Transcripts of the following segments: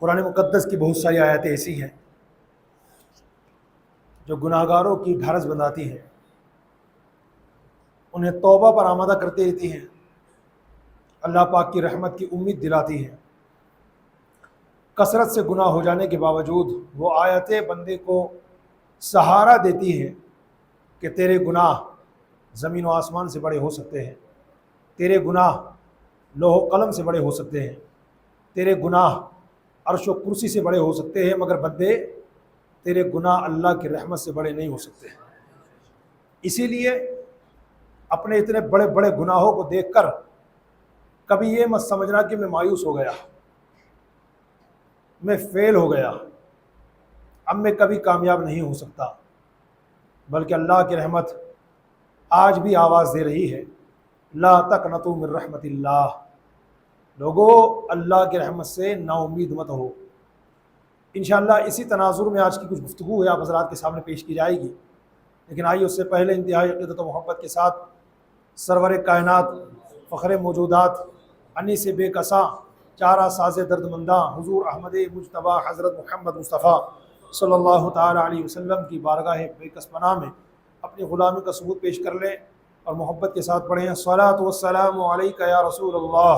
قرآن مقدس کی بہت ساری آیتیں ایسی ہیں جو گناہ گاروں کی ڈھارس بندھاتی ہیں، انہیں توبہ پر آمادہ کرتی رہتی ہیں، اللہ پاک کی رحمت کی امید دلاتی ہیں۔ کثرت سے گناہ ہو جانے کے باوجود وہ آیتیں بندے کو سہارا دیتی ہیں کہ تیرے گناہ زمین و آسمان سے بڑے ہو سکتے ہیں، تیرے گناہ لوح و قلم سے بڑے ہو سکتے ہیں، تیرے گناہ عرش و کرسی سے بڑے ہو سکتے ہیں، مگر بندے تیرے گناہ اللہ کی رحمت سے بڑے نہیں ہو سکتے۔ اسی لیے اپنے اتنے بڑے بڑے گناہوں کو دیکھ کر کبھی یہ مت سمجھنا کہ میں مایوس ہو گیا، میں فیل ہو گیا، اب میں کبھی کامیاب نہیں ہو سکتا، بلکہ اللہ کی رحمت آج بھی آواز دے رہی ہے، لا تقنطوا من رحمت اللہ، لوگو اللہ کی رحمت سے نا امید مت ہو۔ انشاءاللہ اسی تناظر میں آج کی کچھ گفتگو ہے آپ حضرات کے سامنے پیش کی جائے گی، لیکن آئیے اس سے پہلے انتہائی عقیدت و محبت کے ساتھ سرور کائنات، فخر موجودات، انیس بے کساں، چارہ ساز درد منداں، حضور احمد مجتبیٰ حضرت محمد مصطفیٰ صلی اللہ تعالیٰ علیہ وسلم کی بارگاہ بے کس پناہ میں اپنی غلامی کا ثبوت پیش کر لیں اور محبت کے ساتھ پڑھیں، الصلاۃ والسلام علیک یا رسول اللہ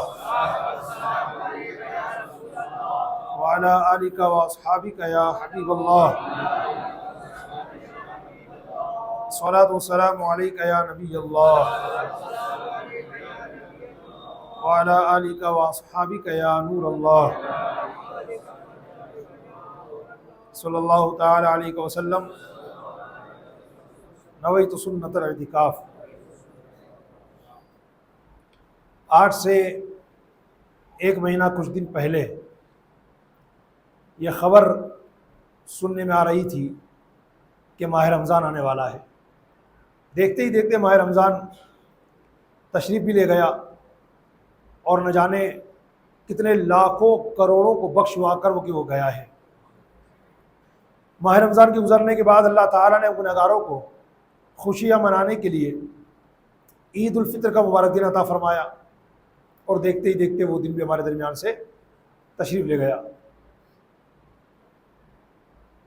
وعلی آلک واصحابک یا حبیب اللہ، الصلاۃ والسلام علیک یا نبی اللہ وعلی آلک واصحابک یا نور اللہ صلی اللہ تعالی علیہ وسلم۔ نویت سنت الاعتکاف۔ آج سے ایک مہینہ کچھ دن پہلے یہ خبر سننے میں آ رہی تھی کہ ماہ رمضان آنے والا ہے۔ دیکھتے ہی دیکھتے ماہ رمضان تشریف بھی لے گیا اور نہ جانے کتنے لاکھوں کروڑوں کو بخشوا کر وہ گیا ہے۔ ماہ رمضان کے گزرنے کے بعد اللہ تعالیٰ نے گنہگاروں کو خوشیاں منانے کے لیے عید الفطر کا مبارک دن عطا فرمایا، اور دیکھتے ہی دیکھتے وہ دن بھی ہمارے درمیان سے تشریف لے گیا۔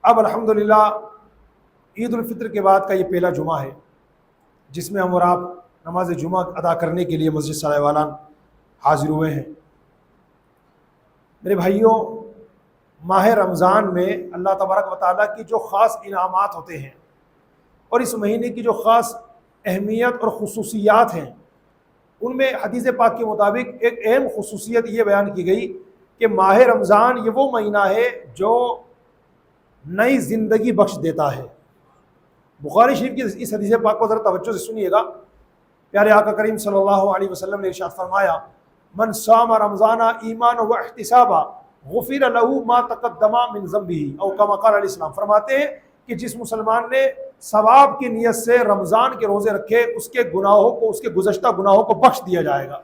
اب الحمدللہ عید الفطر کے بعد کا یہ پہلا جمعہ ہے جس میں ہم اور آپ نماز جمعہ ادا کرنے کے لیے مسجد سرائے والان حاضر ہوئے ہیں۔ میرے بھائیوں، ماہ رمضان میں اللہ تبارک و تعالیٰ کی جو خاص انعامات ہوتے ہیں اور اس مہینے کی جو خاص اہمیت اور خصوصیات ہیں، ان میں حدیث پاک کے مطابق ایک اہم خصوصیت یہ بیان کی گئی کہ ماہ رمضان یہ وہ مہینہ ہے جو نئی زندگی بخش دیتا ہے۔ بخاری شریف کی اس حدیث پاک کو ذرا توجہ سے سنیے گا۔ پیارے آقا کریم صلی اللہ علیہ وسلم نے ارشاد فرمایا، من صام رمضان ایمانا و احتسابا غفر له ما تقدم من ذنبه، او کما قال علیہ السلام، فرماتے ہیں کہ جس مسلمان نے ثواب کی نیت سے رمضان کے روزے رکھے اس کے گناہوں کو، اس کے گزشتہ گناہوں کو بخش دیا جائے گا۔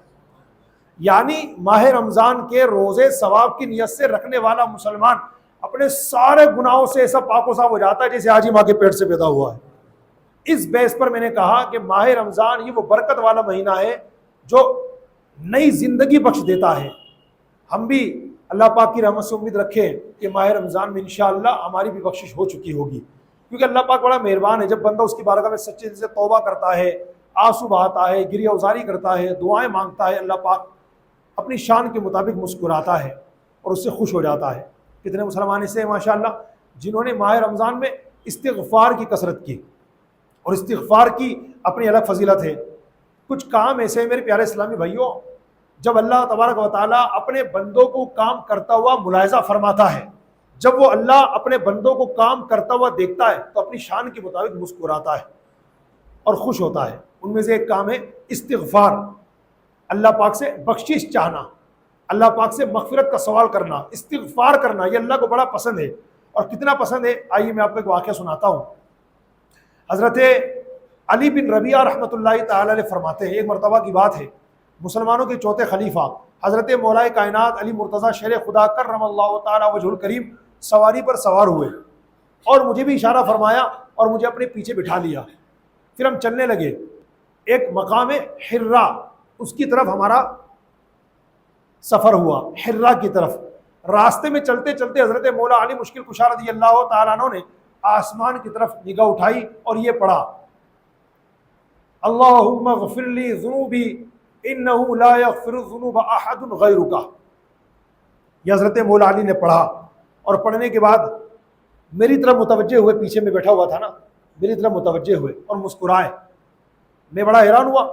یعنی ماہ رمضان کے روزے ثواب کی نیت سے رکھنے والا مسلمان اپنے سارے گناہوں سے ایسا پاک و صاف ہو جاتا ہے جیسے آج ہی ماں کے پیٹ سے پیدا ہوا ہے۔ اس بیس پر میں نے کہا کہ ماہ رمضان یہ وہ برکت والا مہینہ ہے جو نئی زندگی بخش دیتا ہے۔ ہم بھی اللہ پاک کی رحمت سے امید رکھیں کہ ماہ رمضان میں انشاءاللہ ہماری بھی بخشش ہو چکی ہوگی، کیونکہ اللہ پاک بڑا مہربان ہے۔ جب بندہ اس کی بارگاہ میں سچے دل سے توبہ کرتا ہے، آنسو بہاتا ہے، گریہ ازاری کرتا ہے، دعائیں مانگتا ہے، اللہ پاک اپنی شان کے مطابق مسکراتا ہے اور اس سے خوش ہو جاتا ہے۔ کتنے مسلمان ایسے ہیں ماشاءاللہ جنہوں نے ماہ رمضان میں استغفار کی کثرت کی، اور استغفار کی اپنی الگ فضیلت ہے۔ کچھ کام ایسے ہیں میرے پیارے اسلامی بھائیوں، جب اللہ تبارک و تعالیٰ اپنے بندوں کو کام کرتا ہوا ملاحظہ فرماتا ہے، جب وہ اللہ اپنے بندوں کو کام کرتا ہوا دیکھتا ہے تو اپنی شان کے مطابق مسکراتا ہے اور خوش ہوتا ہے۔ ان میں سے ایک کام ہے استغفار، اللہ پاک سے بخشش چاہنا، اللہ پاک سے مغفرت کا سوال کرنا، استغفار کرنا، یہ اللہ کو بڑا پسند ہے۔ اور کتنا پسند ہے، آئیے میں آپ کو ایک واقعہ سناتا ہوں۔ حضرت علی بن ربیعہ رحمۃ اللہ تعالی علیہ فرماتے ہیں، ایک مرتبہ کی بات ہے، مسلمانوں کے چوتھے خلیفہ حضرت مولا کائنات علی مرتضیٰ شیر خدا کرم اللہ تعالی وجہ الکریم سواری پر سوار ہوئے اور مجھے بھی اشارہ فرمایا اور مجھے اپنے پیچھے بٹھا لیا۔ پھر ہم چلنے لگے، ایک مقام حرا اس کی طرف ہمارا سفر ہوا، حرا کی طرف۔ راستے میں چلتے چلتے حضرت مولا علی مشکل کشا رضی اللہ تعالیٰ عنہ نے آسمان کی طرف نگاہ اٹھائی اور یہ پڑھا اللہم اغفر لی ذنوبی انہ لا یغفر الذنوب احد غیرک. یہ حضرت مولا علی نے پڑھا اور پڑھنے کے بعد میری طرف متوجہ ہوئے، پیچھے میں بیٹھا ہوا تھا نا، میری طرف متوجہ ہوئے اور مسکرائے. میں بڑا حیران ہوا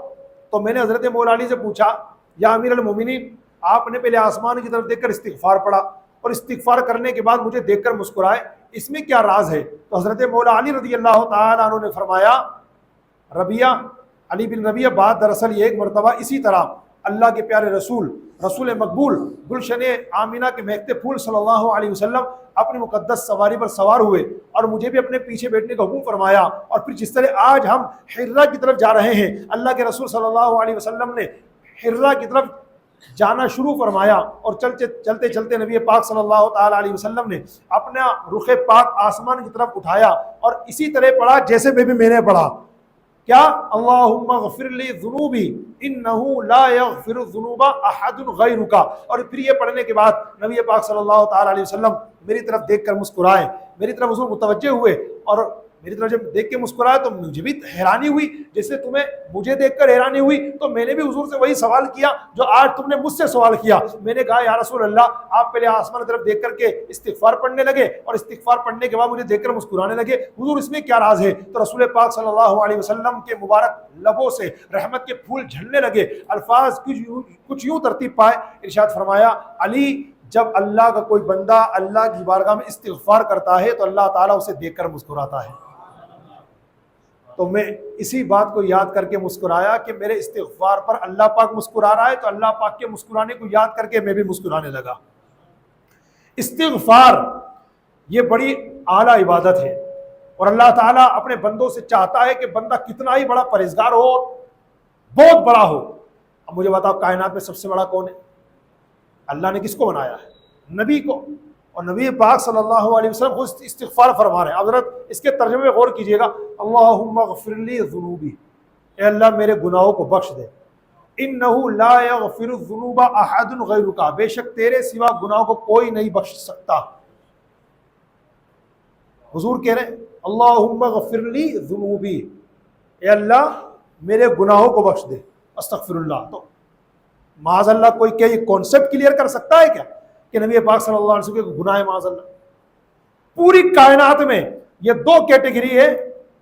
تو میں نے حضرت مولا علی سے پوچھا یا امیر المومنین، آپ نے پہلے آسمان کی طرف دیکھ کر استغفار پڑھا اور استغفار کرنے کے بعد مجھے دیکھ کر مسکرائے، اس میں کیا راز ہے؟ تو حضرت مولا علی رضی اللہ تعالیٰ عنہ نے فرمایا ربیہ، علی بن ربیہ، بات دراصل یہ ایک مرتبہ اسی طرح اللہ کے پیارے رسول مقبول گلشن آمینہ کے مہکتے پھول صلی اللہ علیہ وسلم اپنی مقدس سواری پر سوار ہوئے اور مجھے بھی اپنے پیچھے بیٹھنے کا حکم فرمایا. اور پھر جس طرح آج ہم حرہ کی طرف جا رہے ہیں، اللہ کے رسول صلی اللہ علیہ وسلم نے حرہ کی طرف جانا شروع فرمایا اور چلتے چلتے نبی پاک صلی اللہ تعالیٰ علیہ وسلم نے اپنا رخ پاک آسمان کی طرف اٹھایا اور اسی طرح پڑھا جیسے میں نے پڑھا. کیا؟ اللہم اغفر لی ذنوبی انہو لا یغفر الذنوب احد غیرک. اور پھر یہ پڑھنے کے بعد نبی پاک صلی اللہ تعالیٰ علیہ وسلم میری طرف دیکھ کر مسکرائے، میری طرف حضور متوجہ ہوئے اور میری طرف جب دیکھ کے مسکرائے تو مجھے بھی حیرانی ہوئی، جیسے تمہیں مجھے دیکھ کر حیرانی ہوئی تو میں نے بھی حضور سے وہی سوال کیا جو آج تم نے مجھ سے سوال کیا. میں نے کہا یا رسول اللہ، آپ پہلے آسمان کی طرف دیکھ کر کے استغفار پڑھنے لگے اور استغفار پڑھنے کے بعد مجھے دیکھ کر مسکرانے لگے، حضور اس میں کیا راز ہے؟ تو رسول پاک صلی اللہ علیہ وسلم کے مبارک لبوں سے رحمت کے پھول جھڑنے لگے، الفاظ کچھ یوں ترتیب پائے. ارشاد فرمایا علی، جب اللہ کا کوئی بندہ اللہ کی بارگاہ میں استغفار کرتا ہے تو اللہ تعالیٰ اسے دیکھ کر مسکراتا ہے. تو میں اسی بات کو یاد کر کے مسکرایا کہ میرے استغفار پر اللہ پاک مسکرا رہا ہے، تو اللہ پاک کے مسکرانے کو یاد کر کے میں بھی مسکرانے لگا. استغفار یہ بڑی اعلیٰ عبادت ہے اور اللہ تعالیٰ اپنے بندوں سے چاہتا ہے کہ بندہ کتنا ہی بڑا پرہیزگار ہو، بہت بڑا ہو. اب مجھے بتاؤ کائنات میں سب سے بڑا کون ہے؟ اللہ نے کس کو بنایا ہے؟ نبی کو. اور نبی پاک صلی اللہ علیہ وسلم خود استغفار فرما رہے ہیں. حضرت اس کے ترجمے میں غور کیجئے گا، اللہم اغفر لی ذنوبی، اے اللہ میرے گناہوں کو بخش دے، انہو لا یغفر الذنوب احد غیرک، بے شک تیرے سوا گناہوں کو کوئی نہیں بخش سکتا. حضور کہہ رہے ہیں اللہم اغفر لی ذنوبی، اے اللہ میرے گناہوں کو بخش دے. استغفر اللہ. تو معاذ اللہ کوئی کیا یہ کانسیپٹ کلیئر کر سکتا ہے کیا کہ نبی پاک صلی اللہ علیہ وسلم کے گناہ معاذ اللہ؟ پوری کائنات میں یہ دو کیٹیگری ہے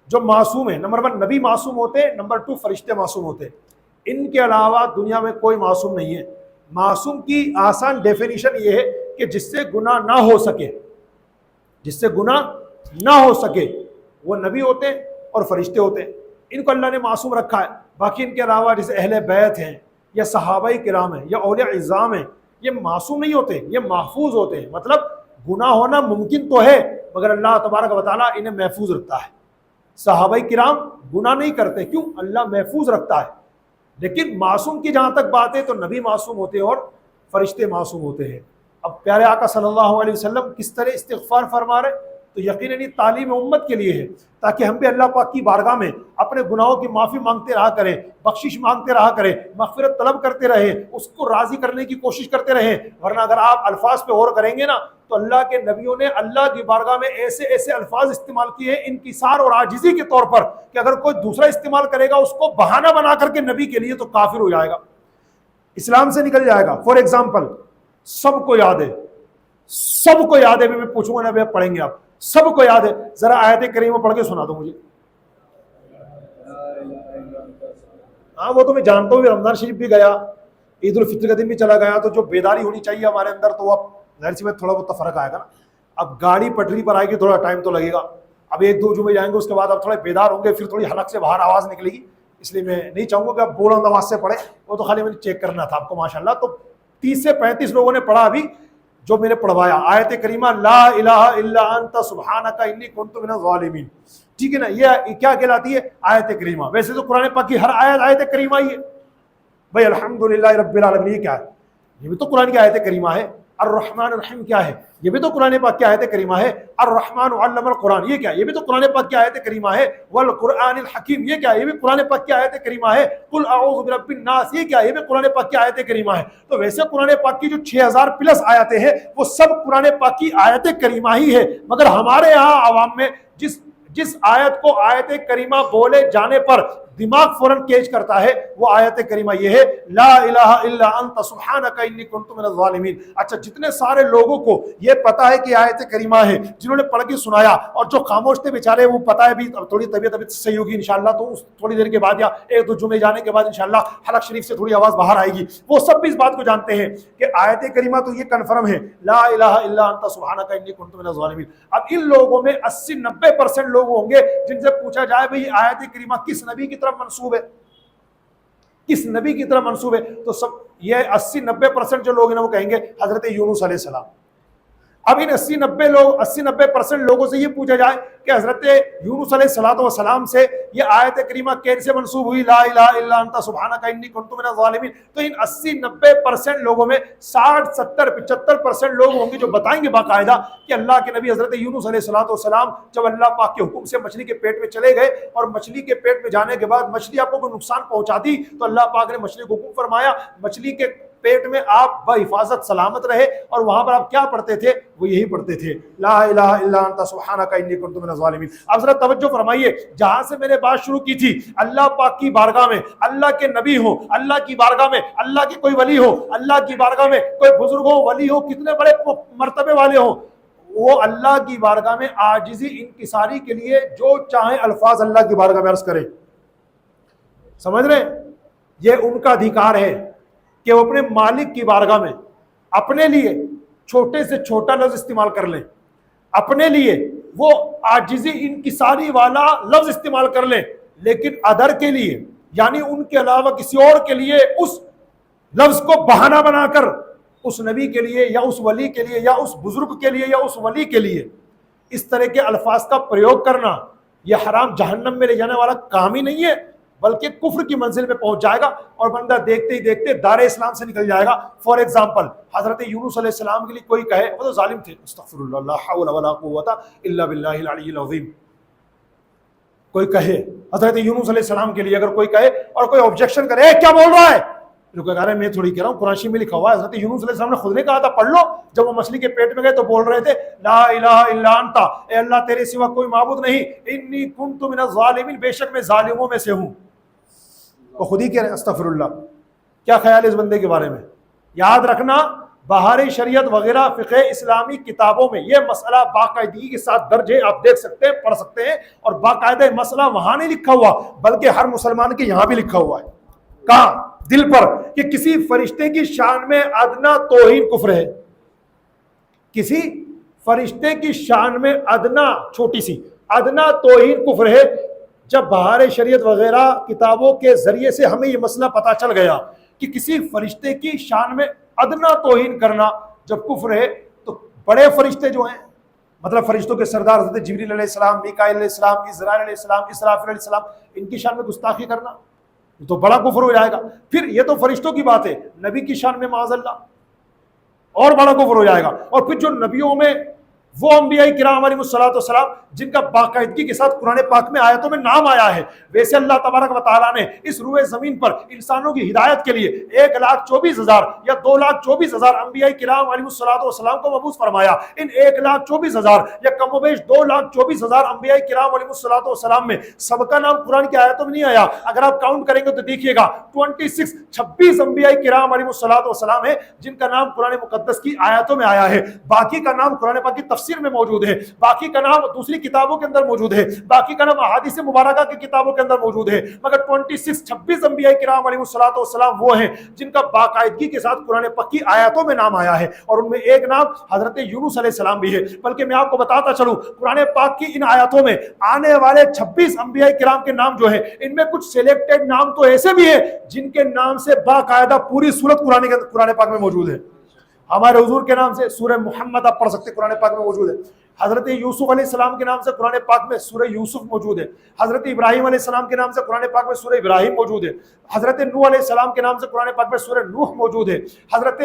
جو معصوم ہے. نمبر 1 نبی معصوم ہوتے ہیں، نمبر 2 فرشتے معصوم ہوتے ہیں. ان کے علاوہ دنیا میں کوئی معصوم نہیں ہے. معصوم کی آسان ڈیفینیشن یہ ہے کہ جس سے گناہ نہ ہو سکے، جس سے گناہ نہ ہو سکے، وہ نبی ہوتے ہیں اور فرشتے ہوتے ہیں. ان کو اللہ نے معصوم رکھا ہے. باقی ان کے علاوہ جیسے اہل بیت ہیں یا صحابہ کرام ہیں یا اولیاء اعظام ہیں، یہ معصوم نہیں ہوتے، یہ محفوظ ہوتے ہیں. مطلب گناہ ہونا ممکن تو ہے مگر اللہ تبارک و تعالیٰ انہیں محفوظ رکھتا ہے. صحابہ کرام گناہ نہیں کرتے، کیوں؟ اللہ محفوظ رکھتا ہے. لیکن معصوم کی جہاں تک بات ہے تو نبی معصوم ہوتے ہیں اور فرشتے معصوم ہوتے ہیں. اب پیارے آقا صلی اللہ علیہ وسلم کس طرح استغفار فرما رہے؟ تو یقیناً یہ تعلیم امت کے لیے ہے تاکہ ہم بھی اللہ پاک کی بارگاہ میں اپنے گناہوں کی معافی مانگتے رہا کریں، بخشش مانگتے رہا کریں، مغفرت طلب کرتے رہیں، اس کو راضی کرنے کی کوشش کرتے رہیں. ورنہ اگر آپ الفاظ پہ غور کریں گے نا تو اللہ کے نبیوں نے اللہ کی بارگاہ میں ایسے ایسے الفاظ استعمال کیے ہیں انکسار اور عاجزی کے طور پر کہ اگر کوئی دوسرا استعمال کرے گا اس کو بہانہ بنا کر کے نبی کے لیے تو کافر ہو جائے گا، اسلام سے نکل جائے گا. فار ایگزامپل سب کو یاد ہے، سب کو یاد ہے، میں پوچھوں گا نا پڑھیں گے آپ، سب کو یاد ہے، ذرا آیت کریمہ پڑھ کے سنا دو مجھے. ہاں وہ تو میں جانتا ہوں، رمضان شریف بھی گیا، عید الفطر کا دن بھی چلا گیا، تو جو بیداری ہونی چاہیے ہمارے اندر تو اب ظاہر سی بات تھوڑا بہت فرق آئے گا نا. اب گاڑی پٹری پر آئے گی تھوڑا ٹائم تو لگے گا. اب 1-2 جمعے جائیں گے اس کے بعد اب تھوڑے بیدار ہوں گے، پھر تھوڑی حلق سے باہر آواز نکلے گی. اس لیے میں نہیں چاہوں گا کہ آپ بولند آواز سے پڑھیں، وہ تو خالی میں نے چیک کرنا تھا آپ کو. ماشاءاللہ تو 30 سے 35 لوگوں نے پڑھا ابھی جو میں نے پڑھوایا آیت کریمہ لا الہ الا انت سبحانک انی کنت من الظالمین. ٹھیک ہے نا؟ یہ کیا کہلاتی ہے؟ آیت کریمہ. ویسے تو قرآن پاک کی ہر آیت آیت کریمہ ہی ہے بھائی. الحمدللہ رب العالمین یہ کیا ہے؟ یہ بھی تو قرآن کی آیت کریمہ ہے. الرحمن الرحیم کیا ہے؟ یہ بھی تو قرآن پاک کی آیت کریمہ ہے. الرحمن علم القرآن یہ کیا ہے؟ یہ بھی تو قرآن پاک کی آیت کریمہ ہے. والقرآن الحکیم یہ کیا ہے؟ یہ بھی قرآن پاک کی آیت کریمہ ہے. قل اعوذ برب الناس یہ کیا ہے؟ یہ بھی قرآن پاک کی آیت کریمہ ہے. تو ویسے قرآن پاک کی جو 6000 پلس آیتیں ہیں وہ سب قرآن پاک کی آیت کریمہ ہی ہے. مگر ہمارے یہاں عوام میں جس آیت کو آیت کریمہ بولے جانے پر دماغ فوراً کیچ کرتا ہے وہ آیت کریمہ یہ ہے لا الہ الا انت سبحانک انی کنت من الظالمین. اچھا جتنے سارے لوگوں کو یہ پتا ہے کہ آیت کریمہ ہے, جنہوں نے پڑھ کے سنایا, اور جو خاموش تھے بیچارے وہ پتا ہے بھی تھوڑی طبیعت صحیح ہوگی انشاءاللہ, تو اس تھوڑی دیر کے بعد یا ایک دو جمعے جانے کے بعد انشاءاللہ حلق شریف سے تھوڑی آواز باہر آئے گی, وہ سب بھی اس بات کو جانتے ہیں کہ آیت کریمہ تو یہ کنفرم ہے لا الہ الا انت سبحانک انی کنت من الظالمین. اب ان لوگوں میں 80-90% لوگ ہوں گے جن سے پوچھا جائے بھئی آیت کریمہ کس نبی کی طرف منسوب ہے, کس نبی کی طرف منسوب ہے, تو سب یہ 80-90% جو لوگ ہیں وہ کہیں گے حضرت یونس علیہ السلام. اب ان 80-90% لوگوں سے یہ پوچھا جائے کہ حضرت یونس علیہ السلام سے یہ آیت کریمہ کیسے منسوب ہوئی لا الہ الا انت سبحانک انی کنت من الظالمین, تو ان 80-90% لوگوں میں 60-70-75% لوگ ہوں گے جو بتائیں گے باقاعدہ کہ اللہ کے نبی حضرت یونس علیہ السلام جب اللہ پاک کے حکم سے مچھلی کے پیٹ میں چلے گئے اور مچھلی کے پیٹ میں جانے کے بعد مچھلی آپ کو کوئی نقصان پہنچا دی تو اللہ پاک نے مچھلی کو حکم فرمایا مچھلی کے پیٹ میں آپ بحفاظت سلامت رہے, اور وہاں پر آپ کیا پڑھتے تھے؟ وہ یہی پڑھتے تھے لا الہ الا انت سبحانک انی کنت من الظالمین. اب ذرا توجہ فرمائیے, جہاں سے میں نے بات شروع کی تھی اللہ پاک کی بارگاہ میں اللہ کے نبی ہو, اللہ کی بارگاہ میں اللہ کی کوئی ولی ہو, اللہ کی بارگاہ میں کوئی بزرگ ہو, ولی ہو, کتنے بڑے مرتبے والے ہوں, وہ اللہ کی بارگاہ میں عاجزی انکساری کے لیے جو چاہیں الفاظ اللہ کی بارگاہ میں عرض کریں. سمجھ رہے ہیں؟ یہ ان کا ادھیکار ہے کہ وہ اپنے مالک کی بارگاہ میں اپنے لیے چھوٹے سے چھوٹا لفظ استعمال کر لیں, اپنے لیے وہ عاجزی انکساری والا لفظ استعمال کر لیں, لیکن ادر کے لیے یعنی ان کے علاوہ کسی اور کے لیے اس لفظ کو بہانہ بنا کر اس نبی کے لیے یا اس ولی کے لیے یا اس بزرگ کے لیے یا اس ولی کے لیے اس طرح کے الفاظ کا پریوگ کرنا یہ حرام جہنم میں لے جانے والا کام ہی نہیں ہے, بلکہ کفر کی منزل میں پہنچ جائے گا اور بندہ دیکھتے ہی دیکھتے دار اسلام سے نکل جائے گا. فار ایگزامپل حضرت یونس علیہ السلام کے لیے کوئی کہے, وہ تو ظالم تھے, استغفر اللہ لا حول ولا قوت الا باللہ العلی العظیم, کوئی کہے حضرت یونس علیہ السلام کے لیے اگر کوئی کہے اور کوئی آبجیکشن کرے کیا بول رہا ہے, کہہ رہا ہے میں تھوڑی کہہ رہا ہوں, قرآن شریف میں لکھا ہوا ہے, حضرت یونس علیہ السلام نے خود نے کہا تھا پڑھ لو, جب وہ مچھلی کے پیٹ میں گئے تو بول رہے تھے لا الہ الا انت, اے اللہ تیرے سوا کوئی معبود نہیں, انی کنت من الظالمین, بے شک میں ظالموں میں سے ہوں. وہ خود ہی کہہ رہے ہیں استغفر اللہ. کیا خیال ہے اس بندے کے بارے میں؟ یاد رکھنا بہار شریعت وغیرہ فقہ اسلامی کتابوں میں یہ مسئلہ باقاعدگی کے ساتھ درج ہے, آپ دیکھ سکتے ہیں, پڑھ سکتے ہیں, اور باقاعدہ مسئلہ وہاں نہیں لکھا ہوا بلکہ ہر مسلمان کے یہاں بھی لکھا ہوا ہے, کہاں؟ دل پر, کہ کسی فرشتے کی شان میں ادنا توہین کفر ہے, کسی فرشتے کی شان میں ادنا چھوٹی سی ادنا توہین کفر ہے. جب بہار شریعت وغیرہ کتابوں کے ذریعے سے ہمیں یہ مسئلہ پتا چل گیا کہ کسی فرشتے کی شان میں ادنا توہین کرنا جب کفر ہے, تو بڑے فرشتے جو ہیں, مطلب فرشتوں کے سردار حضرت جبریل علیہ السلام, میکائیل علیہ السلام, اسرائیل علیہ السلام, اسرافیل علیہ السلام, ان کی شان میں گستاخی کرنا تو بڑا کفر ہو جائے گا. پھر یہ تو فرشتوں کی بات ہے, نبی کی شان میں معاذ اللہ اور بڑا کفر ہو جائے گا. اور پھر جو نبیوں میں وہ انبیاء کرام علیہ السلام جن کا باقاعدگی کے ساتھ قرآن پاک میں آیتوں میں نام آیا ہے, ویسے اللہ تبارک و تعالیٰ نے اس روئے زمین پر انسانوں کی ہدایت کے لیے 1,24,000 یا 2,24,000 انبیاء کرام علیہ السلام کو مبعوث فرمایا. ان 1,24,000 یا کم و بیش 2,24,000 انبیاء کرام علیہ السلام میں سب کا نام قرآن کی آیتوں میں نہیں آیا. اگر آپ کاؤنٹ کریں گے تو دیکھیے گا 26 انبیاء کرام علیہ السلام ہیں جن کا نام قرآن مقدس کی آیتوں میں آیا ہے, باقی کا نام قرآن پاک کی تفسیر میں موجود ہے, باقی کا نام دوسری کتابوں کے اندر موجود ہے, باقی کا نام احادیث مبارکہ کی کتابوں کے اندر موجود ہے. مگر 26 انبیاء کرام علیہ السلام وہ ہیں جن کا باقاعدگی کے ساتھ قرآن پاک کی آیاتوں میں نام آیا ہے, اور ان میں ایک نام حضرت یونس علیہ السلام بھی ہے. بلکہ میں آپ کو بتاتا چلوں قرآن پاک کی ان آیاتوں میں آنے والے 26 انبیاء کرام کے نام جو ہیں, ان میں کچھ سلیکٹڈ نام تو ایسے بھی ہیں جن کے نام سے باقاعدہ پوری سورت قرآن پاک میں موجود ہے. ہمارے حضور کے نام سے سورہ محمد آپ پڑھ سکتے قرآن پاک میں موجود ہے. حضرت یوسف علیہ السلام کے نام سے قرآن پاک میں سورہ یوسف موجود ہے. حضرت ابراہیم علیہ السلام کے نام سے قرآن پاک میں سورہ ابراہیم موجود ہے. حضرت نوح علیہ السلام کے نام سے قرآن پاک میں سورہ نوح موجود ہے. حضرت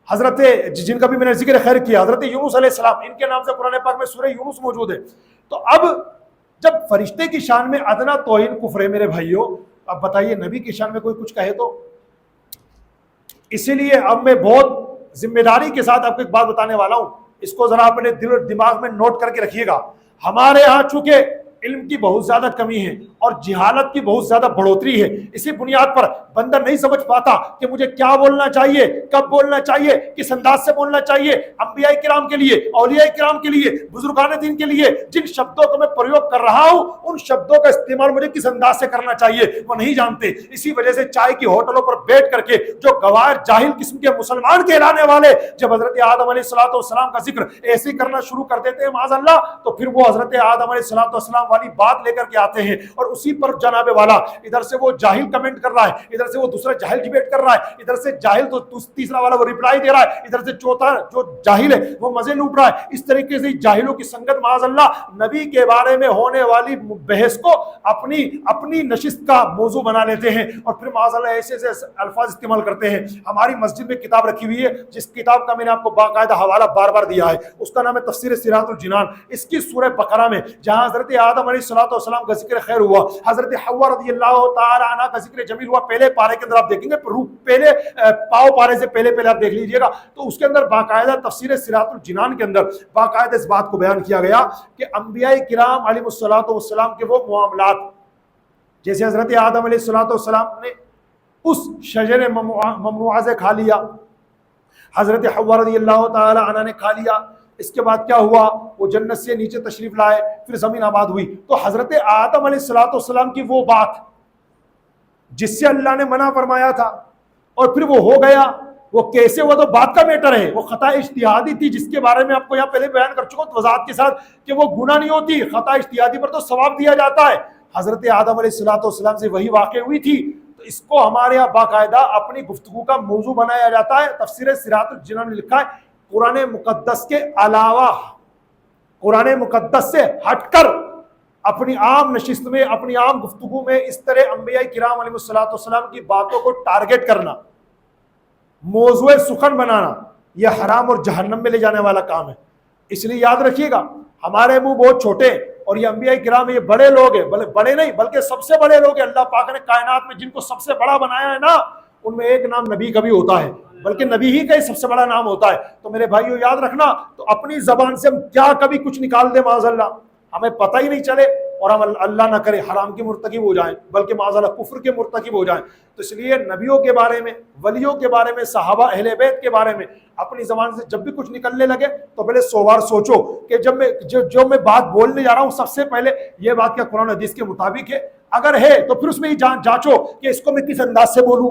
حضرت جن کا بھی میں نے ذکر خیر کیا، حضرت یونس علیہ السلام، ان کے نام سے قرآن پاک میں سورہ یونس موجود ہے۔ تو اب جب فرشتے کی شان میں ادنا توہین کفر ہے میرے بھائیوں، اب بتائیے نبی کی شان میں کوئی کچھ کہے تو؟ اسی لیے اب میں بہت ذمہ داری کے ساتھ آپ کو ایک بات بتانے والا ہوں، اس کو ذرا اپنے دل اور دماغ میں نوٹ کر کے رکھیے گا۔ ہمارے ہاں چونکہ علم کی بہت زیادہ کمی ہے اور جہالت کی بہت زیادہ بڑھوتری ہے، اسی بنیاد پر بندہ نہیں سمجھ پاتا کہ مجھے کیا بولنا چاہیے، کب بولنا چاہیے، کس انداز سے بولنا چاہیے۔ انبیاء کرام کے لیے، اولیاء کرام کے لیے، بزرگان دین کے لیے جن شبدوں کو میں پریوگ کر رہا ہوں، ان شبدوں کا استعمال مجھے کس انداز سے کرنا چاہیے وہ نہیں جانتے۔ اسی وجہ سے چائے کی ہوٹلوں پر بیٹھ کر کے جو گوار جاہل قسم کے مسلمان کہلانے والے جب حضرت آدم علیہ السلام کا ذکر ایسے کرنا شروع کر دیتے ہیں معاذ اللہ، تو پھر وہ حضرت آدم علیہ السلام والی بات لے کر کے آتے ہیں اور اسی پر جناب والا ادھر سے وہ جاہل کمنٹ کر رہا ہے، ادھر سے وہ دوسرا جاہل ڈیبیٹ کر رہا ہے، ادھر سے جاہل تو تیسرا والا وہ ریپلائی دے رہا ہے، ادھر سے چوتھا جو جاہل ہے وہ مزے لوٹ رہا ہے۔ اس طریقے سے جاہلوں کی سنگت معاذ اللہ نبی کے بارے میں ہونے والی بحث کو اپنی نشست کا موضوع بنا لیتے ہیں اور پھر معاذ اللہ ایسے ایسے الفاظ استعمال کرتے ہیں۔ ہماری مسجد میں کتاب رکھی ہوئی ہے جس کتاب کا میں نے آپ کو باقاعدہ حوالہ بار بار دیا ہے، اس کا نام ہے تفسیر صراط الجنان۔ اس کی سورہ بقرہ میں جہاں حضرت آدم علیہ السلام کا ذکر خیر ہوا، حضرت حوا رضی اللہ تعالی عنہ کا ذکر جمیل ہوا، پہلے پارے کے اندر آپ دیکھیں گے، پہلے پاؤ پارے سے پہلے آپ دیکھ لیجئے گا، تو اس کے اندر باقاعدہ تفسیر صراط الجنان کے اندر باقاعدہ اس بات کو بیان کیا گیا کہ انبیاء کرام علیہ السلام کے وہ معاملات، جیسے حضرت آدم علیہ السلام نے اس شجر ممنوعہ سے کھا لیا، حضرت حوا رضی اللہ تعالی عنہ نے کھا لیا، اس کے بعد کیا ہوا، وہ جنت سے نیچے تشریف لائے، پھر زمین آباد ہوئی۔ تو حضرت آدم علیہ السلام کی وہ بات جس سے اللہ نے منع فرمایا تھا اور پھر وہ ہو گیا، وہ کیسے ہوا تو بات کا میٹر ہے، وہ خطا اجتہادی تھی جس کے بارے میں آپ کو یہاں پہلے بیان کر چکا ہوں وضاحت کے ساتھ کہ وہ گناہ نہیں ہوتی، خطا اجتہادی پر تو ثواب دیا جاتا ہے۔ حضرت آدم علیہ السلام سے وہی واقع ہوئی تھی، تو اس کو ہمارے یہاں باقاعدہ اپنی گفتگو کا موضوع بنایا جاتا ہے۔ تفسیر صراط الجنان میں لکھا ہے قرآن مقدس کے علاوہ، قرآن مقدس سے ہٹ کر اپنی عام نشست میں، اپنی عام گفتگو میں اس طرح انبیاء کرام علیہ السلام کی باتوں کو ٹارگٹ کرنا، موضوع سخن بنانا، یہ حرام اور جہنم میں لے جانے والا کام ہے۔ اس لیے یاد رکھیے گا، ہمارے منہ بہت چھوٹے ہیں اور یہ انبیاء کرام یہ بڑے لوگ ہیں، بڑے نہیں بلکہ سب سے بڑے لوگ ہیں۔ اللہ پاک نے کائنات میں جن کو سب سے بڑا بنایا ہے نا، ان میں ایک نام نبی کا بھی ہوتا ہے، بلکہ نبی ہی کا سب سے بڑا نام ہوتا ہے۔ تو میرے بھائیو یاد رکھنا، تو اپنی زبان سے ہم کیا کبھی کچھ نکال دیں معاذ اللہ، ہمیں پتہ ہی نہیں چلے اور ہم اللہ نہ کرے حرام کے مرتکب ہو جائیں، بلکہ معاذ اللہ کفر کے مرتکب ہو جائیں۔ تو اس لیے نبیوں کے بارے میں، ولیوں کے بارے میں، صحابہ اہل بیت کے بارے میں اپنی زبان سے جب بھی کچھ نکلنے لگے تو پہلے 100 بار سوچو کہ جب میں جو میں بات بولنے جا رہا ہوں سب سے پہلے یہ بات کیا قرآن حدیث کے مطابق ہے، اگر ہے تو پھر اس میں جانچو کہ اس کو میں کس انداز سے بولوں،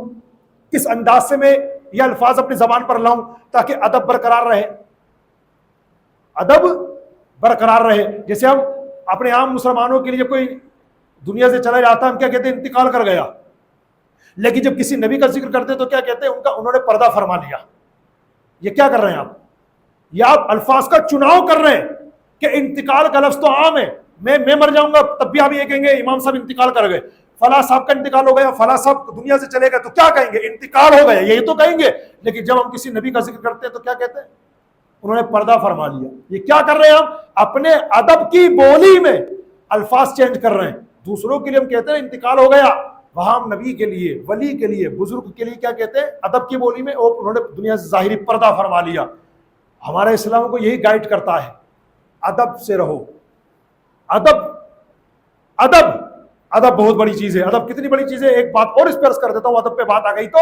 کس انداز سے میں یہ الفاظ اپنی زبان پر لاؤں تاکہ ادب برقرار رہے، ادب برقرار رہے۔ جیسے ہم اپنے عام مسلمانوں کے لیے کوئی دنیا سے چلا جاتا ہے، ہم کیا کہتے ہیں، انتقال کر گیا، لیکن جب کسی نبی کا ذکر کرتے ہیں تو کیا کہتے ہیں، انہوں نے پردہ فرما لیا۔ یہ کیا کر رہے ہیں آپ، یہ آپ الفاظ کا چناؤ کر رہے ہیں کہ انتقال کا لفظ تو عام ہے، میں مر جاؤں گا تب بھی آپ یہ کہیں گے امام صاحب انتقال کر گئے، فلاں صاحب کا انتقال ہو گیا، فلاں صاحب دنیا سے چلے گئے، تو کیا کہیں گے، انتقال ہو گیا، یہی تو کہیں گے۔ لیکن جب ہم کسی نبی کا ذکر کرتے ہیں تو کیا کہتے ہیں، انہوں نے پردہ فرما لیا۔ یہ کیا کر رہے ہیں ہم، اپنے ادب کی بولی میں الفاظ چینج کر رہے ہیں۔ دوسروں کے لیے ہم کہتے ہیں انتقال ہو گیا، وہاں ہم نبی کے لیے، ولی کے لیے، بزرگ کے لیے کیا کہتے ہیں، ادب کی بولی میں انہوں نے دنیا سے ظاہری پردہ فرما لیا۔ ہمارا اسلام کو یہی گائیڈ کرتا ہے، ادب سے رہو، ادب ادب ادب بہت بڑی چیز ہے۔ ادب کتنی بڑی چیز ہے، ایک بات اور اس پہ عرض کر دیتا ہوں، ادب پہ بات آ گئی تو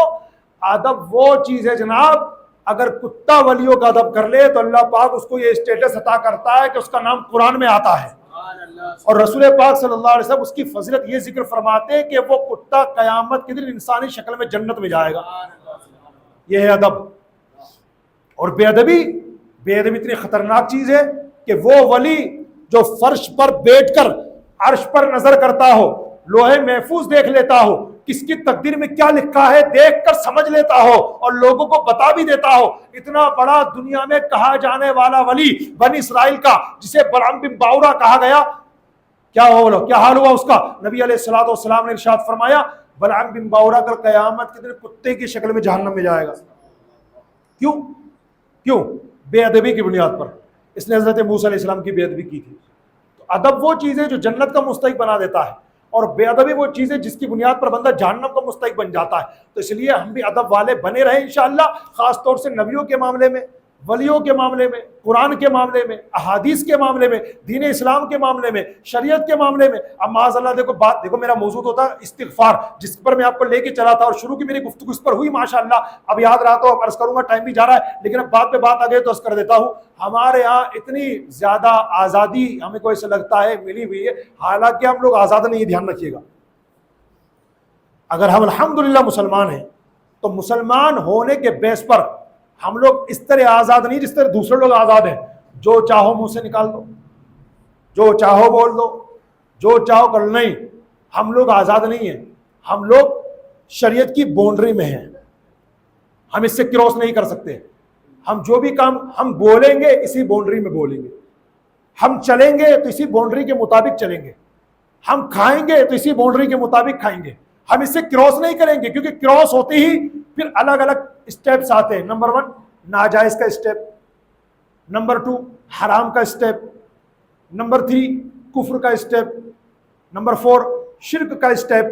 ادب وہ چیز ہے جناب، اگر کتا ولیوں کا ادب کر لے تو اللہ پاک اس کو یہ اسٹیٹس عطا کرتا ہے کہ اس کا نام قرآن میں آتا ہے، اور رسول پاک صلی اللہ علیہ وسلم اس کی فضیلت یہ ذکر فرماتے ہیں کہ وہ کتا قیامت کے دن انسانی شکل میں جنت میں جائے گا۔ یہ ہے ادب۔ اور بے ادبی اتنی خطرناک چیز ہے کہ وہ ولی جو فرش پر بیٹھ کر عرش پر نظر کرتا ہو، لوہے محفوظ دیکھ لیتا ہو، کس کی تقدیر میں کیا لکھا ہے دیکھ کر سمجھ لیتا ہو اور لوگوں کو بتا بھی دیتا ہو، اتنا بڑا دنیا میں کہا جانے والا ولی بنی اسرائیل کا جسے بلعام بن باورا کہا گیا، کیا حال ہوا اس کا، نبی علیہ السلام نے ارشاد فرمایا بلعام بن باورا کل قیامت کے دن کتے کی شکل میں جہنم میں جائے گا۔ کیوں؟ کیوں؟ بے ادبی کی بنیاد پر. اس نے حضرت موسیٰ علیہ السلام کی بے ادبی کی تھی. تو ادب وہ چیز ہے جو جنت کا مستحق بنا دیتا ہے، اور بے ادبی وہ چیز ہے جس کی بنیاد پر بندہ جہنم کا مستحق بن جاتا ہے. تو اس لیے ہم بھی ادب والے بنے رہیں انشاءاللہ، خاص طور سے نبیوں کے معاملے میں، ولیوں کے معاملے میں، قرآن کے معاملے میں، احادیث کے معاملے میں، دین اسلام کے معاملے میں، شریعت کے معاملے میں. اب معاذ اللہ دیکھو میرا موضوع تو تھا استغفار، جس پر میں آپ کو لے کے چلا تھا اور شروع کی میری گفتگو اس پر ہوئی ماشاءاللہ. اب یاد رہا تو عرض کروں گا، ٹائم بھی جا رہا ہے لیکن اب بات پہ بات آ گئی تو عرض کر دیتا ہوں. ہمارے یہاں اتنی زیادہ آزادی ہمیں کو ایسا لگتا ہے ملی ہوئی ہے، حالانکہ ہم لوگ آزاد نہیں. دھیان رکھیے گا، اگر ہم الحمدللہ مسلمان ہیں تو مسلمان ہونے کے بیس پر ہم لوگ اس طرح آزاد نہیں جس طرح دوسرے لوگ آزاد ہیں. جو چاہو منہ سے نکال دو، جو چاہو بول دو، جو چاہو کر. نہیں، ہم لوگ آزاد نہیں ہیں، ہم لوگ شریعت کی باؤنڈری میں ہیں، ہم اس سے کراس نہیں کر سکتے. ہم جو بھی کام ہم بولیں گے اسی باؤنڈری میں بولیں گے، ہم چلیں گے تو اسی باؤنڈری کے مطابق چلیں گے، ہم کھائیں گے تو اسی باؤنڈری کے مطابق کھائیں گے. ہم اس سے کراس نہیں کریں گے، کیونکہ کراس ہوتے ہی پھر الگ الگ اسٹیپس آتے ہیں. نمبر 1 ناجائز کا اسٹیپ، نمبر 2 حرام کا اسٹیپ، نمبر 3 کفر کا اسٹیپ، نمبر 4 شرک کا اسٹیپ.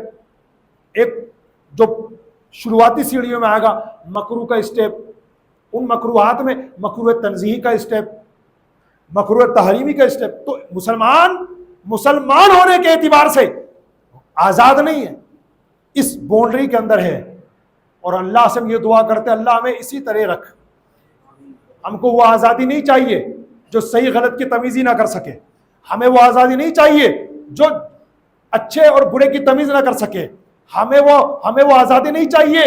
ایک جو شروعاتی سیڑھیوں میں آئے گا مکروہ کا اسٹیپ، ان مکروہات میں مکروہ تنزیہی کا اسٹیپ، مکروہ تحریمی کا اسٹیپ. تو مسلمان ہونے کے اعتبار سے آزاد نہیں ہے، اس باؤنڈری کے اندر ہے. اور اللہ سے ہم یہ دعا کرتے ہیں اللہ ہمیں اسی طرح رکھ. ہم کو وہ آزادی نہیں چاہیے جو صحیح غلط کی تمیز ہی نہ کر سکے، ہمیں وہ آزادی نہیں چاہیے جو اچھے اور برے کی تمیز نہ کر سکے، ہمیں وہ آزادی نہیں چاہیے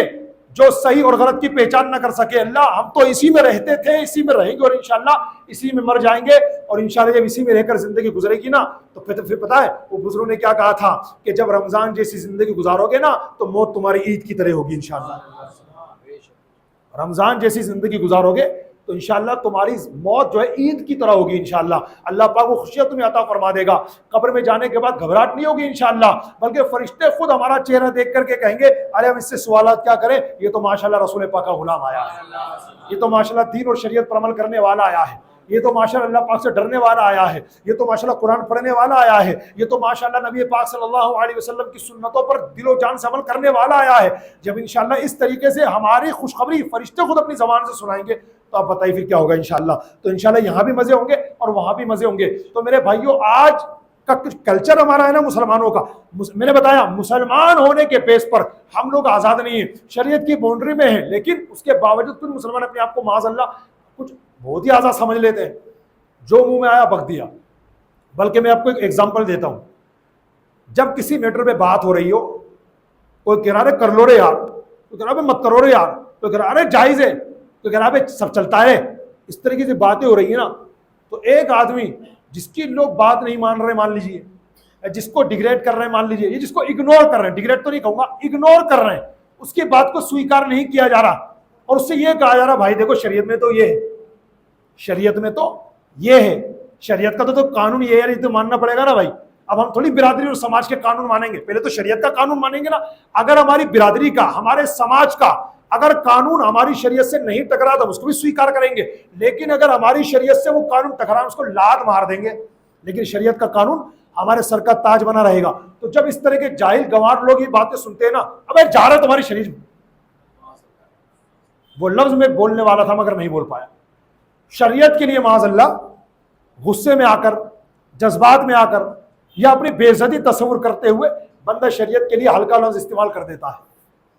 جو صحیح اور غلط کی پہچان نہ کر سکے. اللہ ہم تو اسی میں رہتے تھے، اسی میں رہیں گے، اور انشاءاللہ اسی میں مر جائیں گے. اور انشاءاللہ جب اسی میں رہ کر زندگی گزرے گی نا تو پھر پتہ ہے وہ بزرگوں نے کیا کہا تھا کہ جب رمضان جیسی زندگی گزارو گے نا تو موت تمہاری عید کی طرح ہوگی انشاءاللہ. رمضان جیسی زندگی گزارو گے تو انشاءاللہ تمہاری موت جو ہے عید کی طرح ہوگی انشاءاللہ. اللہ پاک وہ خوشیاں تمہیں عطا فرما دے گا. قبر میں جانے کے بعد گھبراہٹ نہیں ہوگی انشاءاللہ، بلکہ فرشتے خود ہمارا چہرہ دیکھ کر کے کہیں گے ارے ہم اس سے سوالات کیا کریں، یہ تو ماشاءاللہ رسول پاک کا غلام آیا ہے، یہ تو ماشاءاللہ دین اور شریعت پر عمل کرنے والا آیا ہے، یہ تو ماشاءاللہ اللہ پاک سے ڈرنے والا آیا ہے، یہ تو ماشاءاللہ قرآن پڑھنے والا آیا ہے، یہ تو ماشاءاللہ نبی پاک صلی اللہ علیہ وسلم کی سنتوں پر دل و جان سے عمل کرنے والا آیا ہے. جب انشاءاللہ اس طریقے سے ہماری خوشخبری فرشتے خود اپنی زبان سے سنائیں گے تو آپ بتائیے پھر کیا ہوگا انشاءاللہ. تو انشاءاللہ یہاں بھی مزے ہوں گے اور وہاں بھی مزے ہوں گے. تو میرے بھائیوں آج کا کلچر ہمارا ہے نا مسلمانوں کا، میں نے بتایا مسلمان ہونے کے بیس پر ہم لوگ آزاد نہیں ہیں، شریعت کی باؤنڈری میں ہیں، لیکن اس کے باوجود کچھ مسلمان اپنے آپ کو معاذ اللہ کچھ بہت ہی آزاد سمجھ لیتے ہیں، جو منہ میں آیا بک دیا. بلکہ میں آپ کو ایک ایگزامپل دیتا ہوں. جب کسی میٹر پہ بات ہو رہی ہو، کوئی کہہ رہا ہے کر لو رے یار، کوئی کہہ رہا ہے مت کرو رے یار، کوئی کہہ رہا ہے جائز ہے، کوئی کہہ رہا ہے سب چلتا ہے، اس طریقے سے باتیں ہو رہی ہیں نا، تو ایک آدمی جس کی لوگ بات نہیں مان رہے مان لیجئے، جس کو ڈیگریڈ کر رہے ہیں مان لیجئے، یہ جس کو اگنور کر رہے ہیں، ڈیگریڈ تو نہیں کہوں گا، اگنور کر رہے ہیں، اس کی بات کو سویکار نہیں کیا جا رہا اور اس سے یہ کہا جا رہا بھائی دیکھو شریعت میں تو یہ ہے، شریعت میں تو یہ ہے، شریعت کا تو قانون یہ ہے، یہ تو ماننا پڑے گا نا بھائی. اب ہم تھوڑی برادری اور سماج کے قانون مانیں گے، پہلے تو شریعت کا قانون مانیں گے نا. اگر ہماری برادری کا، ہمارے سماج کا اگر قانون ہماری شریعت سے نہیں ٹکرا تو اس کو بھی سویکار کریں گے، لیکن اگر ہماری شریعت سے وہ قانون ٹکرا اس کو لات مار دیں گے، لیکن شریعت کا قانون ہمارے سر کا تاج بنا رہے گا. تو جب اس طرح کے جاہل گنوار لوگ یہ باتیں سنتے ہیں نا، اب جا رہا تمہاری شریعت میں، وہ لفظ میں بولنے والا تھا مگر نہیں بول پایا. شریعت کے لیے معاذ اللہ غصے میں آ کر، جذبات میں آ کر یا اپنی بے عزتی تصور کرتے ہوئے بندہ شریعت کے لیے ہلکا لفظ استعمال کر دیتا ہے،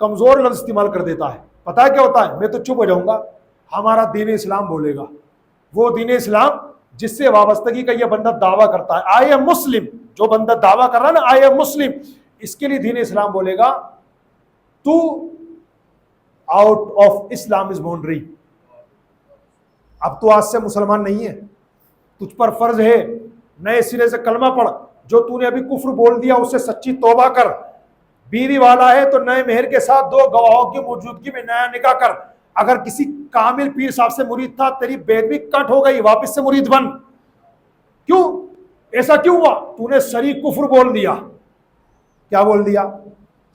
کمزور لفظ استعمال کر دیتا ہے. پتہ ہے کیا ہوتا ہے؟ میں تو چپ ہو جاؤں گا، ہمارا دین اسلام بولے گا، وہ دین اسلام جس سے وابستگی کا یہ بندہ دعویٰ کرتا ہے، آئی ایم مسلم، جو بندہ دعویٰ کر رہا ہے نا آئی ایم مسلم، اس کے لیے دین اسلام بولے گا تو out of Islam is boundary. اب تو آج سے مسلمان نہیں ہے، تجھ پر فرض ہے نئے سرے سے کلمہ پڑھ، جو تو نے ابھی کفر بول دیا اس سے سچی توبہ کر، بیوی والا ہے تو نئے مہر کے ساتھ 2 گواہوں کی موجودگی میں نیا نکاح کر. اگر کسی کامل پیر صاحب سے مرید تھا، تیری بیعت بھی کٹ ہو گئی، واپس سے مرید بن. کیوں ایسا کیوں ہوا؟ تو نے صریح کفر بول دیا. کیا بول دیا؟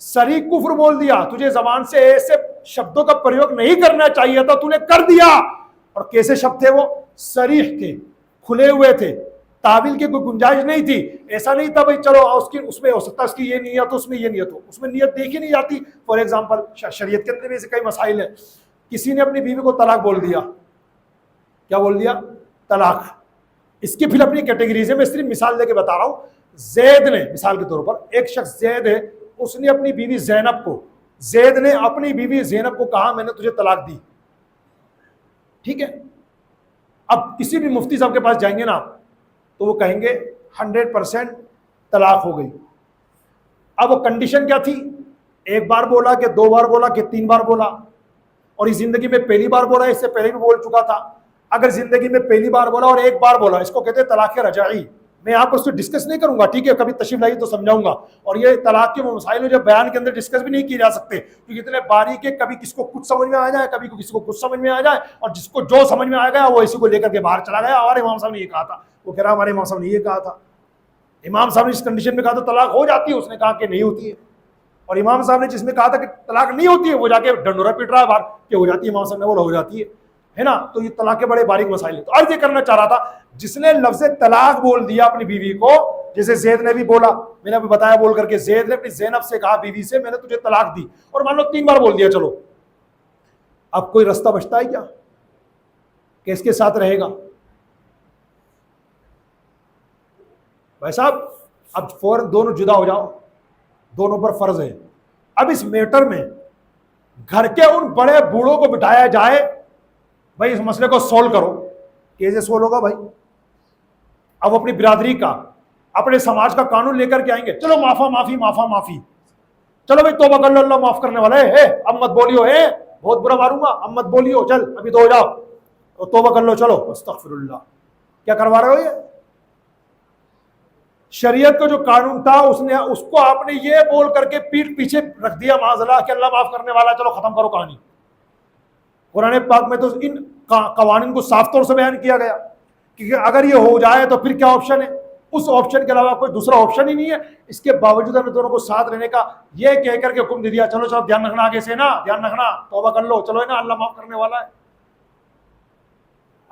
صریح کفر بول دیا. تجھے زبان سے ایسے شبدوں کا پریوگ نہیں کرنا چاہیے تھا، تو نے کر دیا. اور کیسے شب تھے وہ صریح تھے, کھلے ہوئے تھے, تعویل کی کوئی گنجائش نہیں تھی. ایسا نہیں تھا بھائی چلو اس میں ہو سکتا ہے اس کی یہ نیت ہو, اس میں یہ نیت ہو, اس میں نیت دیکھی نہیں جاتی. فار ایگزامپل شریعت کے اندر بھی ایسے کئی مسائل ہیں. کسی نے اپنی بیوی کو طلاق بول دیا, کیا بول دیا؟ طلاق. اس کی پھر اپنی کیٹیگریز ہے, میں صرف مثال دے کے بتا رہا ہوں. زید نے مثال کے طور پر, ایک شخص زید ہے, اس نے اپنی بیوی زینب کو, زید نے اپنی بیوی زینب کو کہا میں نے تجھے طلاق دی, ٹھیک ہے. اب کسی بھی مفتی صاحب کے پاس جائیں گے نا تو وہ کہیں گے 100% طلاق ہو گئی. اب وہ کنڈیشن کیا تھی؟ ایک بار بولا کہ 2 بار بولا کہ 3 بار بولا, اور اس زندگی میں پہلی بار بولا, اس سے پہلے بھی بول چکا تھا. اگر زندگی میں پہلی بار بولا اور ایک بار بولا, اس کو کہتے ہیں طلاق رجعی. میں آپ اس سے ڈسکس نہیں کروں گا, ٹھیک ہے, کبھی تشریف لائی تو سمجھاؤں گا. اور یہ طلاق کے وہ مسائل جو بیان کے اندر ڈسکس بھی نہیں کیے جا سکتے کیونکہ اتنے باریک ہے, کبھی کس کو کچھ سمجھ میں آ جائے, کبھی کسی کو کچھ سمجھ میں آ جائے, اور جس کو جو سمجھ میں آ گیا وہ اسی کو لے کر کے باہر چلا گیا. ہمارے امام صاحب نے یہ کہا تھا, وہ کہہ رہا ہمارے امام صاحب نے یہ کہا تھا. امام صاحب نے اس کنڈیشن میں کہا تو طلاق ہو جاتی ہے, اس نے کہا کہ نہیں ہوتی ہے. اور امام صاحب نے جس میں کہا تھا کہ طلاق نہیں ہوتی ہے وہ جا کے ڈنڈورا پیٹ رہا ہے باہر کہ ہو جاتی ہے. امام صاحب نے بولا ہو جاتی ہے نا. تو یہ طلاق کے بڑے باریک مسائل ہیں. تو عرض یہ کرنا چاہ رہا تھا, جس نے لفظ طلاق بول دیا اپنی بیوی کو, جیسے زید نے بھی بولا, میں نے ابھی بتایا بول کر کے, زید نے اپنی زینب سے کہا بیوی سے میں نے تجھے طلاق دی, اور مان لو 3 بار بول دیا, چلو اب کوئی رستہ بچتا ہے کیا کہ اس کے ساتھ رہے گا؟ بھائی صاحب اب فوراً دونوں جدا ہو جاؤ, دونوں پر فرض ہے. اب اس میٹر میں گھر کے ان بڑے بوڑھوں کو بٹھایا جائے, بھائی اس مسئلے کو سولو کرو. کیسے سولو ہوگا بھائی؟ اب اپنی برادری کا, اپنے سماج کا قانون لے کر کے آئیں گے, چلو معافی, چلو بھائی توبہ کر لو, اللہ معاف کرنے والا ہے, اب مت بولیو, بہت برا ماروں گا, اب مت بولیو, چل ابھی تو ہو جاؤ, توبہ کر لو, چلو استغفر اللہ. کیا کروا رہے ہو یہ؟ شریعت کا جو قانون تھا اس کو آپ نے یہ بول کر کے پیٹ پیچھے رکھ دیا معاذ اللہ کہ اللہ معاف کرنے والا, چلو ختم کرو کہانی. قرآن پاک میں تو ان قوانین کو صاف طور سے بیان کیا گیا کیونکہ اگر یہ ہو جائے تو پھر کیا آپشن ہے؟ اس آپشن کے علاوہ کوئی دوسرا آپشن ہی نہیں ہے. اس کے باوجود ہم نے دونوں کو ساتھ رہنے کا یہ کہہ کر کے حکم دے دیا, چلو چلو دھیان رکھنا, آگے سے نا دھیان رکھنا, توبہ کر لو, چلو ہے نا اللہ معاف کرنے والا ہے.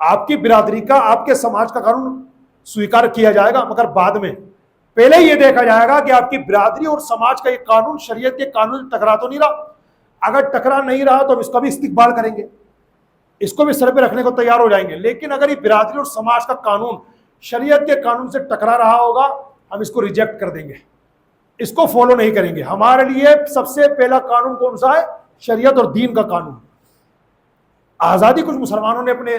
آپ کی برادری کا, آپ کے سماج کا قانون سویکار کیا جائے گا, مگر بعد میں. پہلے یہ دیکھا جائے گا کہ آپ کی برادری اور سماج کا یہ قانون شریعت کے قانون ٹکرا تو نہیں رہا. اگر ٹکرا نہیں رہا تو ہم اس کا بھی استقبال کریں گے, اس کو بھی سر پہ رکھنے کو تیار ہو جائیں گے. لیکن اگر یہ برادری اور سماج کا قانون شریعت کے قانون سے ٹکرا رہا ہوگا, ہم اس کو ریجیکٹ کر دیں گے, اس کو فالو نہیں کریں گے. ہمارے لیے سب سے پہلا قانون کون سا ہے؟ شریعت اور دین کا قانون. آزادی کچھ مسلمانوں نے اپنے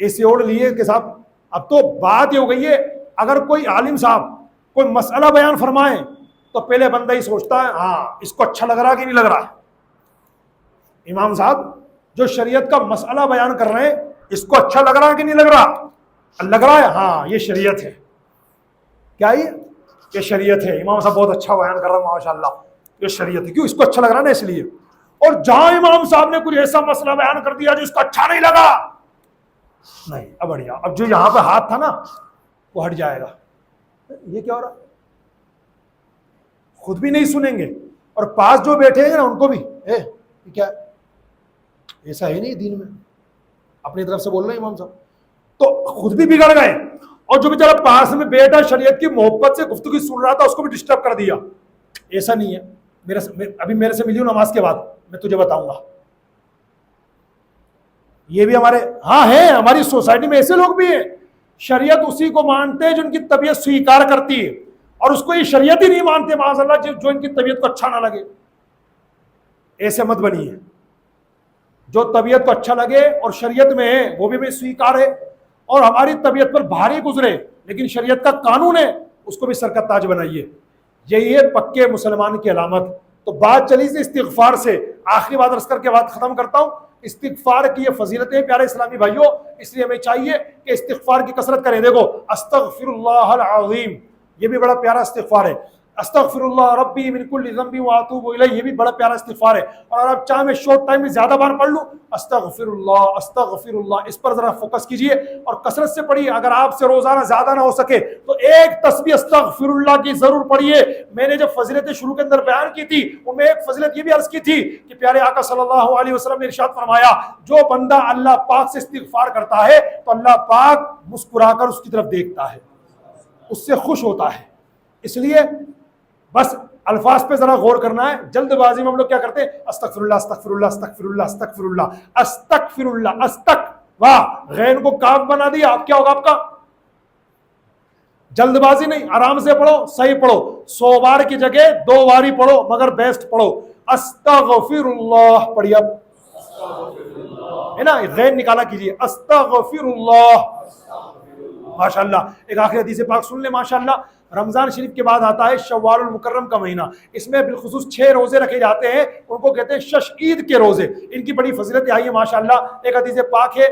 ایسے اوڑھ لیے کہ صاحب اب تو بات یہ ہو گئی ہے, اگر کوئی عالم صاحب کوئی مسئلہ بیان فرمائے تو پہلے بندہ ہی سوچتا ہے ہاں اس کو اچھا لگ رہا کہ نہیں لگ رہا. امام صاحب جو شریعت کا مسئلہ بیان کر رہے ہیں, اس کو اچھا لگ رہا ہے کہ نہیں لگ رہا؟ لگ رہا ہے, ہاں یہ شریعت ہے. کیا یہ شریعت ہے؟ امام صاحب بہت اچھا بیان کر رہا ہے ماشاء اللہ, یہ شریعت ہے. کیوں؟ اس کو اچھا لگ رہا ہے نا اس لیے. اور جہاں امام صاحب نے کچھ ایسا مسئلہ بیان کر دیا جو اس کو اچھا نہیں لگا, نہیں اب بڑھیا, اب جو یہاں پہ ہاتھ تھا نا وہ ہٹ جائے گا. یہ کیا ہو رہا؟ خود بھی نہیں سنیں گے اور پاس جو بیٹھے ہیں نا ان کو بھی کیا ایسا ہے نہیں دین میں, اپنی طرف سے بول رہے ہیں امام صاحب, تو خود بھی بگڑ گئے. اور جو بیچارہ پاس میں بیٹھا شریعت کی محبت سے گفتگو سن رہا تھا اس کو بھی ڈسٹرب کر دیا. ایسا نہیں ہے. ابھی میرے سے ملی ہوں نماز کے بعد, میں تجھے بتاؤں گا. یہ بھی ہمارے ہاں ہے, ہماری سوسائٹی میں ایسے لوگ بھی ہیں, شریعت اسی کو مانتے ہیں جو ان کی طبیعت سویکار کرتی ہے, اور اس کو یہ شریعت ہی نہیں مانتے معاذ اللہ جو ان کی طبیعت کو اچھا نہ لگے. ایسے مت بنیے. جو طبیعت کو اچھا لگے اور شریعت میں ہے وہ بھی سویکار ہے, اور ہماری طبیعت پر بھاری گزرے لیکن شریعت کا قانون ہے اس کو بھی سر کا تاج بنائیے. یہی ہے پکے مسلمان کی علامت. تو بات چلی سے استغفار سے, آخری بات عرض کر کے بات ختم کرتا ہوں. استغفار کی یہ فضیلتیں پیارے اسلامی بھائیوں, اس لیے ہمیں چاہیے کہ استغفار کی کثرت کریں. دیکھو استغفر اللہ العظیم, یہ بھی بڑا پیارا استغفار ہے. استغفر اللہ ربی من کل ذنب واتوب الیہ, یہ بھی بڑا پیارا استغفار ہے. اور اگر آپ چاہیں میں شارٹ ٹائم میں زیادہ بار پڑھ لوں, استغفر اللہ, اس پر ذرا فوکس کیجئے اور کثرت سے پڑھیے. اگر آپ سے روزانہ زیادہ نہ ہو سکے تو ایک تسبیح استغفر اللہ کی ضرور پڑھیے۔ میں نے جب فضیلتیں شروع کے اندر بیان کی تھی ان میں ایک فضیلت یہ بھی عرض کی تھی کہ پیارے آقا صلی اللہ علیہ وسلم نے ارشاد فرمایا جو بندہ اللہ پاک سے استغفار کرتا ہے تو اللہ پاک مسکرا کر اس کی طرف دیکھتا ہے، اس سے خوش ہوتا ہے۔ اس لیے بس الفاظ پہ ذرا غور کرنا ہے۔ جلد بازی میں ہم لوگ کیا کرتے ہیں، استغفر اللہ استغفر اللہ استغفر اللہ استغفر اللہ استغفر اللہ استغ، واہ غین کو کاف بنا دیا، اب کیا ہوگا آپ کا؟ جلد بازی نہیں، آرام سے پڑھو، صحیح پڑھو، 100 بار کی جگہ 2 بار ہی پڑھو، مگر بیسٹ پڑھو، استغفر اللہ پڑھیے اب، ہے نا، غین نکالا کیجیے، استغفر اللہ، ماشاءاللہ۔ ایک آخری حدیث پاک سن لیں ماشاءاللہ۔ رمضان شریف کے بعد آتا ہے شوال المکرم کا مہینہ، اس میں بالخصوص 6 روزے رکھے جاتے ہیں، ان کو کہتے ہیں شش عید کے روزے، ان کی بڑی فضیلت آئی ہے ماشاءاللہ۔ ایک حدیث پاک ہے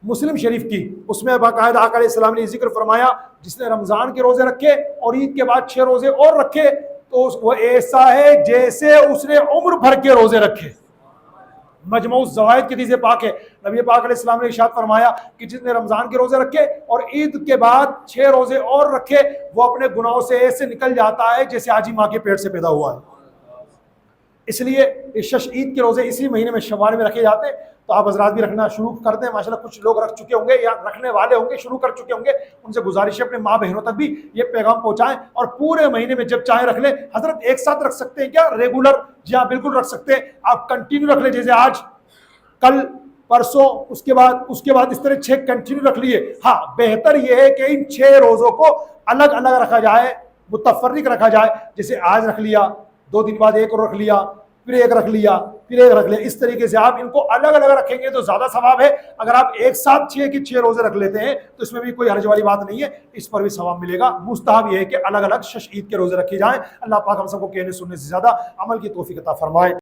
مسلم شریف کی، اس میں باقاعدہ آقا علیہ السلام نے ذکر فرمایا جس نے رمضان کے روزے رکھے اور عید کے بعد 6 روزے اور رکھے تو وہ ایسا ہے جیسے اس نے عمر بھر کے روزے رکھے۔ مجموع الزوائد کی حدیث پاک ہے، نبی پاک علیہ السلام نے ارشاد فرمایا کہ جس نے رمضان کے روزے رکھے اور عید کے بعد 6 روزے اور رکھے وہ اپنے گناہوں سے ایسے نکل جاتا ہے جیسے آج ہی ماں کے پیٹ سے پیدا ہوا ہے۔ اس لیے شش عید کے روزے اسی مہینے میں شوال میں رکھے جاتے ہیں، تو آپ حضرات بھی رکھنا شروع کر دیں ماشاءاللہ۔ کچھ لوگ رکھ چکے ہوں گے یا رکھنے والے ہوں گے، شروع کر چکے ہوں گے، ان سے گزارش ہے اپنے ماں بہنوں تک بھی یہ پیغام پہنچائیں اور پورے مہینے میں جب چاہیں رکھ لیں۔ حضرت ایک ساتھ رکھ سکتے ہیں کیا ریگولر؟ جی ہاں بالکل رکھ سکتے ہیں، آپ کنٹینیو رکھ لیں، جیسے آج کل پرسوں اس کے بعد اس طرح 6 کنٹینیو رکھ لیے۔ ہاں بہتر یہ ہے کہ ان 6 روزوں کو الگ الگ رکھا جائے، متفرق رکھا جائے، جیسے آج رکھ لیا، 2 دن بعد ایک اور رکھ لیا، پھر ایک رکھ لیا، پھر ایک رکھ لیا، اس طریقے سے آپ ان کو الگ الگ رکھیں گے تو زیادہ ثواب ہے۔ اگر آپ ایک ساتھ 6 کے 6 روزے رکھ لیتے ہیں تو اس میں بھی کوئی حرج والی بات نہیں ہے، اس پر بھی ثواب ملے گا۔ مستحب یہ ہے کہ الگ الگ شش عید کے روزے رکھے جائیں۔ اللہ پاک ہم سب کو کہنے سننے سے زیادہ عمل کی توفیق عطا فرمائے۔